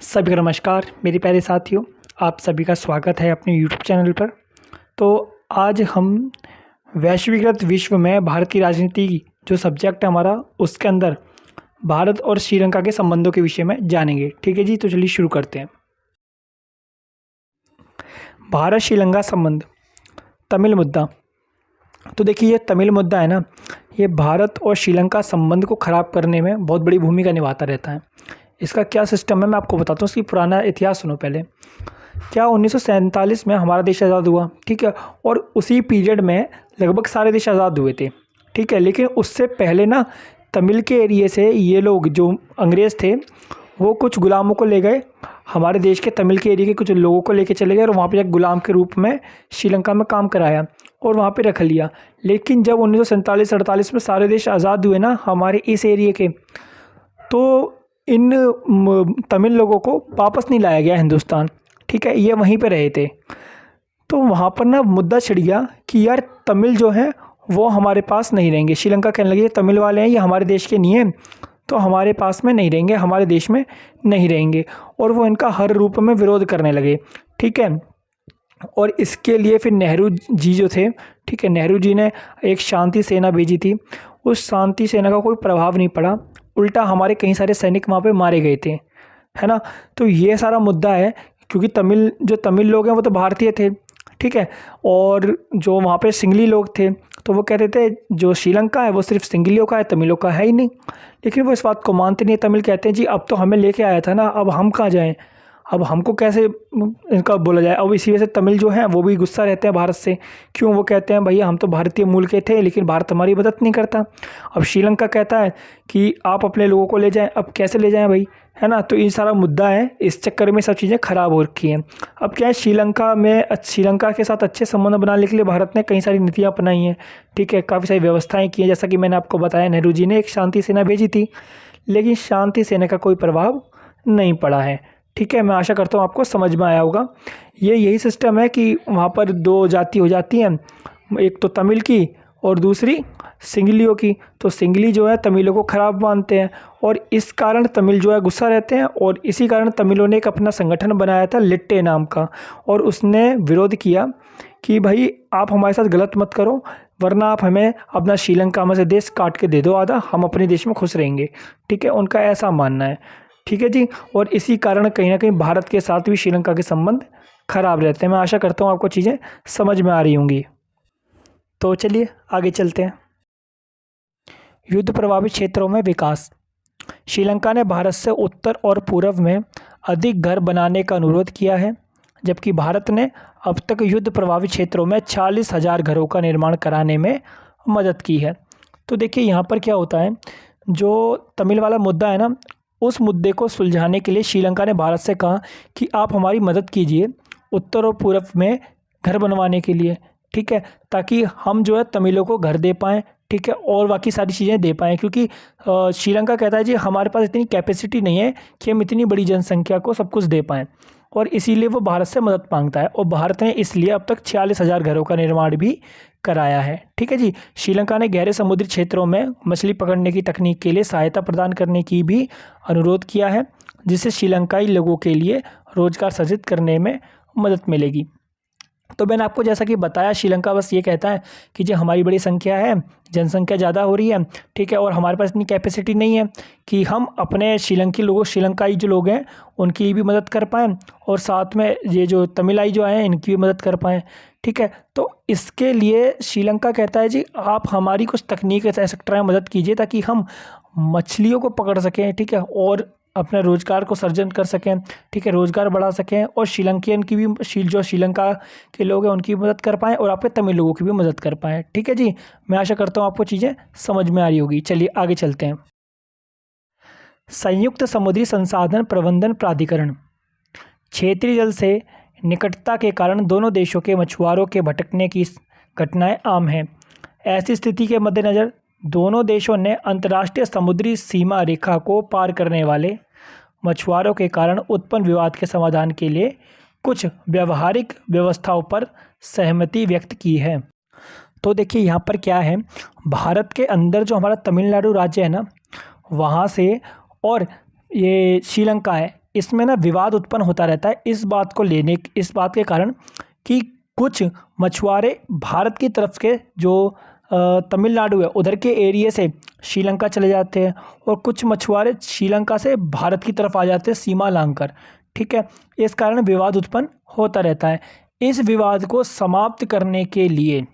सभी को नमस्कार मेरे प्यारे साथियों, आप सभी का स्वागत है अपने यूट्यूब चैनल पर। तो आज हम वैश्वीकृत विश्व में भारत की राजनीति जो सब्जेक्ट है हमारा, उसके अंदर भारत और श्रीलंका के संबंधों के विषय में जानेंगे। ठीक है जी, तो चलिए शुरू करते हैं। भारत श्रीलंका संबंध, तमिल मुद्दा। तो देखिए, ये तमिल मुद्दा है ना, ये भारत और श्रीलंका संबंध को ख़राब करने में बहुत बड़ी भूमिका निभाता रहता है। इसका क्या सिस्टम है मैं आपको बताता हूँ। इसकी पुराना इतिहास सुनो पहले। क्या 1947 में हमारा देश आज़ाद हुआ, ठीक है, और उसी पीरियड में लगभग सारे देश आज़ाद हुए थे, ठीक है। लेकिन उससे पहले ना तमिल के एरिए से ये लोग जो अंग्रेज़ थे वो कुछ गुलामों को ले गए, हमारे देश के तमिल के एरिया के कुछ लोगों को लेके चले गए और वहाँ पे एक गुलाम के रूप में श्रीलंका में काम कराया और वहाँ पे रख लिया। लेकिन जब 1947-48 में सारे देश आज़ाद हुए ना हमारे इस एरिए के, तो इन तमिल लोगों को वापस नहीं लाया गया हिंदुस्तान, ठीक है, ये वहीं पे रहे थे। तो वहाँ पर ना मुद्दा छिड़ गया कि यार तमिल जो है वो हमारे पास नहीं रहेंगे। श्रीलंका कहने लगी तमिल वाले हैं ये हमारे देश के नहीं हैं, तो हमारे पास में नहीं रहेंगे, हमारे देश में नहीं रहेंगे। और वो इनका हर रूप में विरोध करने लगे, ठीक है। और इसके लिए फिर नेहरू जी जो थे, ठीक है, नेहरू जी ने एक शांति सेना भेजी थी। उस शांति सेना का कोई प्रभाव नहीं पड़ा, उल्टा हमारे कई सारे सैनिक वहाँ पे मारे गए थे, है ना। तो ये सारा मुद्दा है, क्योंकि तमिल लोग हैं वो तो भारतीय थे, ठीक है, और जो वहाँ पे सिंगली लोग थे तो वो कहते थे जो श्रीलंका है वो सिर्फ सिंगलियों का है, तमिलों का है ही नहीं। लेकिन वो इस बात को मानते नहीं। तमिल कहते हैं जी अब तो हमें लेके आया था ना, अब हम कहाँ जाएँ, अब हमको कैसे इनका बोला जाए। अब इसी वजह से तमिल जो हैं वो भी गुस्सा रहते हैं भारत से। क्यों? वो कहते हैं भैया हम तो भारतीय मूल के थे लेकिन भारत हमारी मदद नहीं करता। अब श्रीलंका कहता है कि आप अपने लोगों को ले जाएं, अब कैसे ले जाएं भाई, है ना। तो ये सारा मुद्दा है, इस चक्कर में सब चीज़ें खराब हो रखी हैं। अब क्या है, श्रीलंका के साथ अच्छे संबंध बनाने के लिए भारत ने कई सारी नीतियाँ अपनाई हैं, ठीक है, काफ़ी सारी व्यवस्थाएँ की हैं। जैसा कि मैंने आपको बताया, नेहरू जी ने एक शांति सेना भेजी थी, लेकिन शांति सेना का कोई प्रभाव नहीं पड़ा है, ठीक है। मैं आशा करता हूँ आपको समझ में आया होगा। यही सिस्टम है कि वहाँ पर दो जाति हो जाती हैं, एक तो तमिल की और दूसरी सिंगलियों की। तो सिंगली जो है तमिलों को ख़राब मानते हैं और इस कारण तमिल जो है गुस्सा रहते हैं। और इसी कारण तमिलों ने एक अपना संगठन बनाया था लिट्टे नाम का, और उसने विरोध किया कि भाई आप हमारे साथ गलत मत करो, वरना आप हमें अपना श्रीलंका में से देश काट के दे दो आधा, हम अपने देश में खुश रहेंगे, ठीक है। उनका ऐसा मानना है, ठीक है जी। और इसी कारण कहीं ना कहीं भारत के साथ भी श्रीलंका के संबंध खराब रहते हैं। मैं आशा करता हूँ आपको चीज़ें समझ में आ रही होंगी। तो चलिए आगे चलते हैं। युद्ध प्रभावित क्षेत्रों में विकास। श्रीलंका ने भारत से उत्तर और पूर्व में अधिक घर बनाने का अनुरोध किया है, जबकि भारत ने अब तक युद्ध प्रभावित क्षेत्रों में 40,000 घरों का निर्माण कराने में मदद की है। तो देखिए यहाँ पर क्या होता है, जो तमिल वाला मुद्दा है ना, उस मुद्दे को सुलझाने के लिए श्रीलंका ने भारत से कहा कि आप हमारी मदद कीजिए उत्तर और पूर्व में घर बनवाने के लिए, ठीक है, ताकि हम जो है तमिलों को घर दे पाएँ, ठीक है, और बाकी सारी चीज़ें दे पाएँ। क्योंकि श्रीलंका कहता है जी हमारे पास इतनी कैपेसिटी नहीं है कि हम इतनी बड़ी जनसंख्या को सब कुछ दे पाएँ, और इसीलिए वो भारत से मदद मांगता है। और भारत ने इसलिए अब तक 46,000 घरों का निर्माण भी कराया है, ठीक है जी। श्रीलंका ने गहरे समुद्री क्षेत्रों में मछली पकड़ने की तकनीक के लिए सहायता प्रदान करने की भी अनुरोध किया है, जिससे श्रीलंकाई लोगों के लिए रोजगार सृजित करने में मदद मिलेगी। तो मैंने आपको जैसा कि बताया, श्रीलंका बस ये कहता है कि जो हमारी बड़ी संख्या है, जनसंख्या ज़्यादा हो रही है, ठीक है, और हमारे पास इतनी कैपेसिटी नहीं है कि हम अपने श्रीलंकाई जो लोग हैं उनकी भी मदद कर पाएँ, और साथ में ये जो तमिलाई जो आए हैं इनकी भी मदद कर पाएँ, ठीक है। तो इसके लिए श्रीलंका कहता है जी आप हमारी कुछ तकनीक सेक्टर में मदद कीजिए ताकि हम मछलियों को पकड़ सकें, ठीक है, और अपने रोज़गार को सर्जन कर सकें, ठीक है, रोज़गार बढ़ा सकें, और श्रीलंकियन की भी जो श्रीलंका के लोग हैं उनकी मदद कर पाएँ, और आपके तमिल लोगों की भी मदद कर पाएँ, ठीक है जी। मैं आशा करता हूँ आपको चीज़ें समझ में आ रही होगी। चलिए आगे चलते हैं। संयुक्त समुद्री संसाधन प्रबंधन प्राधिकरण। क्षेत्रीय जल से निकटता के कारण दोनों देशों के मछुआरों के भटकने की घटनाएं आम हैं। ऐसी स्थिति के मद्देनज़र दोनों देशों ने अंतर्राष्ट्रीय समुद्री सीमा रेखा को पार करने वाले मछुआरों के कारण उत्पन्न विवाद के समाधान के लिए कुछ व्यवहारिक व्यवस्थाओं पर सहमति व्यक्त की है। तो देखिए यहाँ पर क्या है, भारत के अंदर जो हमारा तमिलनाडु राज्य है ना, वहाँ से और ये श्रीलंका है, इसमें ना विवाद उत्पन्न होता रहता है इस बात के कारण कि कुछ मछुआरे भारत की तरफ के जो तमिलनाडु है उधर के एरिया से श्रीलंका चले जाते हैं और कुछ मछुआरे श्रीलंका से भारत की तरफ आ जाते हैं सीमा लांघकर। ठीक है, इस कारण विवाद उत्पन्न होता रहता है। इस विवाद को समाप्त करने के लिए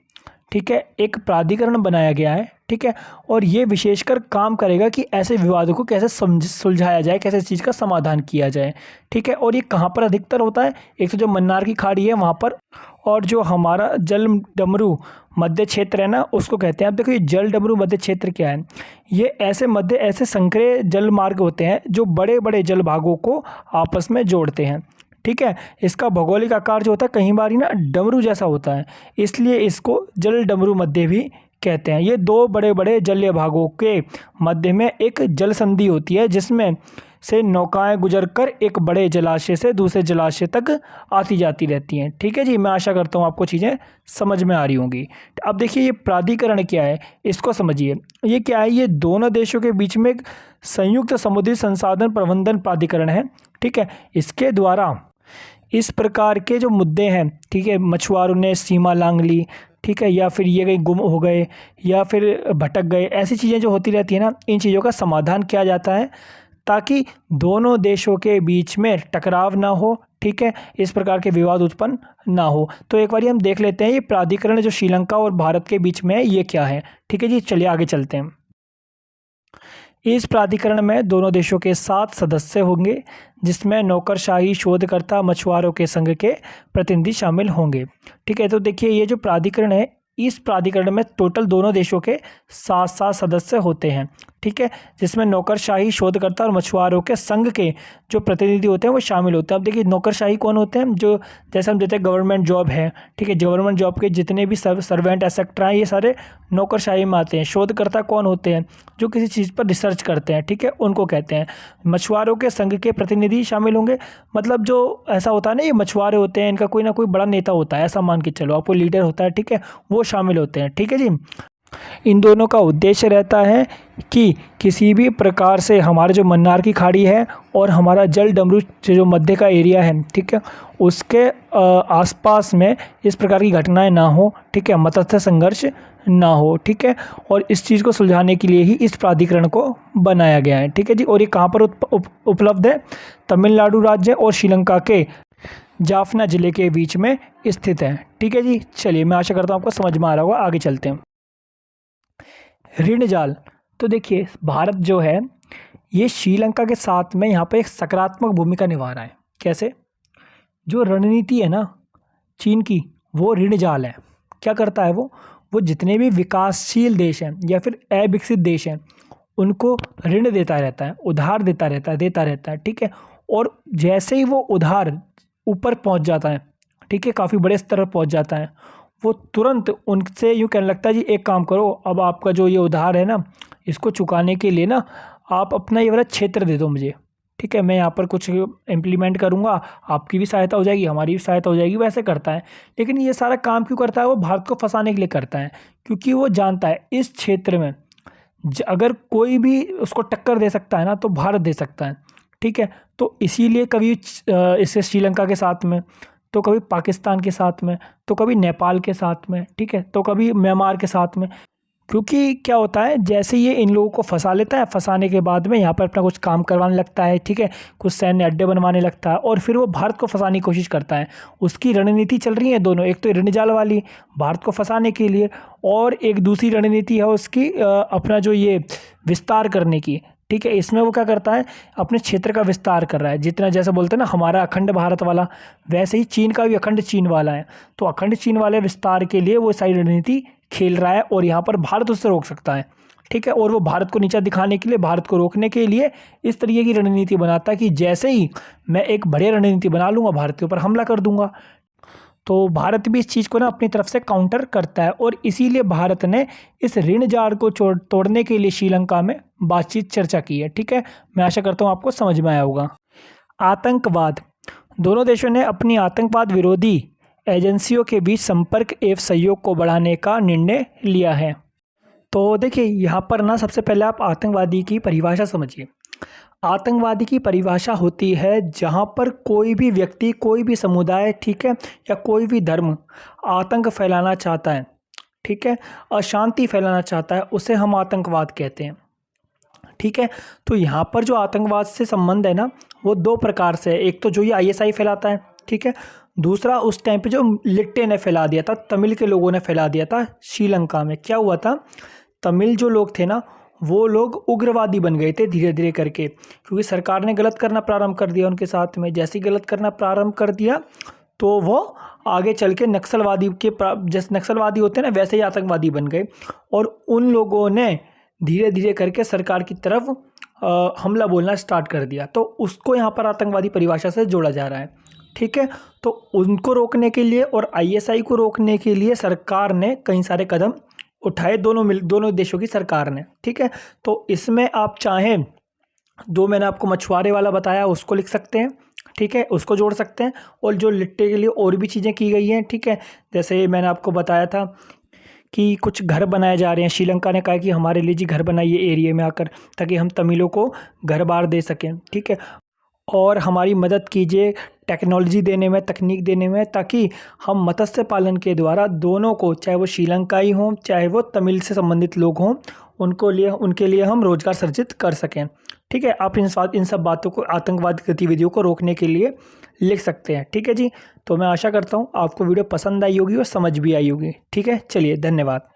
ठीक है एक प्राधिकरण बनाया गया है। ठीक है, और ये विशेषकर काम करेगा कि ऐसे विवादों को कैसे सुलझाया जाए, कैसे इस चीज़ का समाधान किया जाए। ठीक है, और ये कहाँ पर अधिकतर होता है, एक तो जो मन्नार की खाड़ी है वहाँ पर, और जो हमारा जल डमरू मध्य क्षेत्र है ना उसको कहते हैं। अब देखो ये जल डमरू मध्य क्षेत्र क्या है, ये ऐसे संकरे जल मार्ग होते हैं जो बड़े बड़े जल भागों को आपस में जोड़ते हैं। ठीक है, इसका भौगोलिक आकार जो होता है कई बार ना डमरू जैसा होता है, इसलिए इसको जल डमरू मध्य भी कहते हैं। ये दो बड़े बड़े जलीय भागों के मध्य में एक जल संधि होती है जिसमें से नौकाएं गुजरकर एक बड़े जलाशय से दूसरे जलाशय तक आती जाती रहती हैं। ठीक है जी, मैं आशा करता हूँ आपको चीज़ें समझ में आ रही होंगी। अब देखिए ये प्राधिकरण क्या है, इसको समझिए। ये क्या है, ये दोनों देशों के बीच में एक संयुक्त समुद्री संसाधन प्रबंधन प्राधिकरण है। ठीक है, इसके द्वारा इस प्रकार के जो मुद्दे हैं, ठीक है, मछुआरों ने सीमा लांघ ली, ठीक है, या फिर ये कहीं गुम हो गए या फिर भटक गए, ऐसी चीज़ें जो होती रहती है ना, इन चीज़ों का समाधान किया जाता है ताकि दोनों देशों के बीच में टकराव ना हो। ठीक है, इस प्रकार के विवाद उत्पन्न ना हो। तो एक बार हम देख लेते हैं ये प्राधिकरण जो श्रीलंका और भारत के बीच में है ये क्या है। ठीक है जी, चलिए आगे चलते हैं। इस प्राधिकरण में दोनों देशों के 7 सदस्य होंगे जिसमें नौकरशाही, शोधकर्ता, मछुआरों के संघ के प्रतिनिधि शामिल होंगे। ठीक है, तो देखिए ये जो प्राधिकरण है, इस प्राधिकरण में टोटल दोनों देशों के 7 सदस्य होते हैं। ठीक है, जिसमें नौकरशाही, शोधकर्ता और मछुआरों के संघ के जो प्रतिनिधि होते हैं वो शामिल होते हैं। अब देखिए नौकरशाही कौन होते हैं, जो जैसे हम देते हैं गवर्नमेंट जॉब है, ठीक है, गवर्नमेंट जॉब के जितने भी सर्वेंट एक्सेट्रा हैं ये सारे नौकरशाही में आते हैं। शोधकर्ता कौन होते हैं, जो किसी चीज़ पर रिसर्च करते हैं, ठीक है, उनको कहते हैं। मछुआरों के संघ के प्रतिनिधि शामिल होंगे, मतलब जो ऐसा होता है ना, ये मछुआरे होते हैं, इनका कोई ना कोई बड़ा नेता होता है, ऐसा मान के चलो, आपको लीडर होता है, ठीक है, वो शामिल होते हैं। ठीक है जी, इन दोनों का उद्देश्य रहता है कि किसी भी प्रकार से हमारे जो मन्नार की खाड़ी है और हमारा जल डमरू जो मध्य का एरिया है, ठीक है, उसके आसपास में इस प्रकार की घटनाएं ना हो। ठीक है, मत्स्य संघर्ष ना हो। ठीक है, और इस चीज़ को सुलझाने के लिए ही इस प्राधिकरण को बनाया गया है। ठीक है जी, और ये कहाँ पर उपलब्ध है, तमिलनाडु राज्य और श्रीलंका के जाफना जिले के बीच में स्थित है। ठीक है जी, चलिए मैं आशा करता हूँ आपको समझ में आ रहा होगा, आगे चलते हैं। ऋण जाल, तो देखिए भारत जो है ये श्रीलंका के साथ में यहाँ पे एक सकारात्मक भूमिका निभा रहा है। कैसे, जो रणनीति है ना चीन की, वो ऋण जाल है। क्या करता है वो जितने भी विकासशील देश हैं या फिर अविकसित देश हैं उनको ऋण देता रहता है, उधार देता रहता है। ठीक है, और जैसे ही वो उधार ऊपर पहुंच जाता है, ठीक है, काफ़ी बड़े स्तर पर पहुंच जाता है, वो तुरंत उनसे यूँ कहने लगता है जी एक काम करो, अब आपका जो ये उधार है ना इसको चुकाने के लिए ना आप अपना ये वाला क्षेत्र दे दो मुझे। ठीक है, मैं यहाँ पर कुछ इम्प्लीमेंट करूँगा, आपकी भी सहायता हो जाएगी, हमारी भी सहायता हो जाएगी, वैसे करता है। लेकिन ये सारा काम क्यों करता है, वो भारत को फंसाने के लिए करता है, क्योंकि वो जानता है इस क्षेत्र में अगर कोई भी उसको टक्कर दे सकता है ना तो भारत दे सकता है। ठीक है, तो इसीलिए कभी इसे श्रीलंका के साथ में, तो कभी पाकिस्तान के साथ में, तो कभी नेपाल के साथ में, ठीक है, तो कभी म्यांमार के साथ में। क्योंकि क्या होता है, जैसे ये इन लोगों को फंसा लेता है, फंसाने के बाद में यहाँ पर अपना कुछ काम करवाने लगता है, ठीक है, कुछ सैन्य अड्डे बनवाने लगता है और फिर वो भारत को फंसाने की कोशिश करता है। उसकी रणनीति चल रही है दोनों, एक तो ऋण जाल वाली भारत को फंसाने के लिए, और एक दूसरी रणनीति है उसकी अपना जो ये विस्तार करने की। ठीक है, इसमें वो क्या करता है, अपने क्षेत्र का विस्तार कर रहा है। जितना जैसे बोलते हैं ना हमारा अखंड भारत वाला, वैसे ही चीन का भी अखंड चीन वाला है। तो अखंड चीन वाले विस्तार के लिए वो सारी रणनीति खेल रहा है और यहाँ पर भारत उससे रोक सकता है। ठीक है, और वो भारत को नीचा दिखाने के लिए, भारत को रोकने के लिए इस तरीके की रणनीति बनाता है कि जैसे ही मैं एक बड़ी रणनीति बना लूँगा, भारत के ऊपर हमला कर दूंगा। तो भारत भी इस चीज़ को ना अपनी तरफ से काउंटर करता है, और इसीलिए भारत ने इस ऋण जाल को तोड़ने के लिए श्रीलंका में बातचीत चर्चा की है। ठीक है, मैं आशा करता हूँ आपको समझ में आया होगा। आतंकवाद, दोनों देशों ने अपनी आतंकवाद विरोधी एजेंसियों के बीच संपर्क एवं सहयोग को बढ़ाने का निर्णय लिया है। तो देखिए यहाँ पर ना सबसे पहले आप आतंकवादी की परिभाषा समझिए। आतंकवादी की परिभाषा होती है जहाँ पर कोई भी व्यक्ति, कोई भी समुदाय, ठीक है, या कोई भी धर्म आतंक फैलाना चाहता है, ठीक है, अशांति फैलाना चाहता है, उसे हम आतंकवाद कहते हैं। ठीक है, तो यहाँ पर जो आतंकवाद से संबंध है ना, वो दो प्रकार से है। एक तो जो ये आईएसआई फैलाता है, ठीक है, दूसरा उस टाइम पे जो लिट्टे ने फैला दिया था, तमिल के लोगों ने फैला दिया था श्रीलंका में। क्या हुआ था, तमिल जो लोग थे ना, वो लोग उग्रवादी बन गए थे धीरे धीरे करके, क्योंकि सरकार ने गलत करना प्रारंभ कर दिया उनके साथ में। जैसे ही गलत करना प्रारंभ कर दिया तो वो आगे चल के नक्सलवादी के जैसे नक्सलवादी होते हैं ना, वैसे ही आतंकवादी बन गए, और उन लोगों ने धीरे धीरे करके सरकार की तरफ हमला बोलना स्टार्ट कर दिया। तो उसको यहाँ पर आतंकवादी परिभाषा से जोड़ा जा रहा है। ठीक है, तो उनको रोकने के लिए और आईएसआई को रोकने के लिए सरकार ने कई सारे कदम उठाए, दोनों देशों की सरकार ने। ठीक है, तो इसमें आप चाहें, जो मैंने आपको मछुआरे वाला बताया उसको लिख सकते हैं, ठीक है, उसको जोड़ सकते हैं, और जो लिट्टे के लिए और भी चीज़ें की गई हैं, ठीक है, जैसे मैंने आपको बताया था कि कुछ घर बनाए जा रहे हैं। श्रीलंका ने कहा कि हमारे लिए जी घर बनाइए एरिया में आकर, ताकि हम तमिलों को घर बार दे सकें, ठीक है, और हमारी मदद कीजिए टेक्नोलॉजी देने में, तकनीक देने में, ताकि हम मत्स्य पालन के द्वारा दोनों को, चाहे वो श्रीलंकाई हों चाहे वो तमिल से संबंधित लोग हों, उनके लिए हम रोजगार सृजित कर सकें। ठीक है, आप इन सब बातों को, आतंकवाद गतिविधियों को रोकने के लिए लिख सकते हैं। ठीक है जी, तो मैं आशा करता हूँ आपको वीडियो पसंद आई होगी और समझ भी आई होगी। ठीक है, चलिए, धन्यवाद।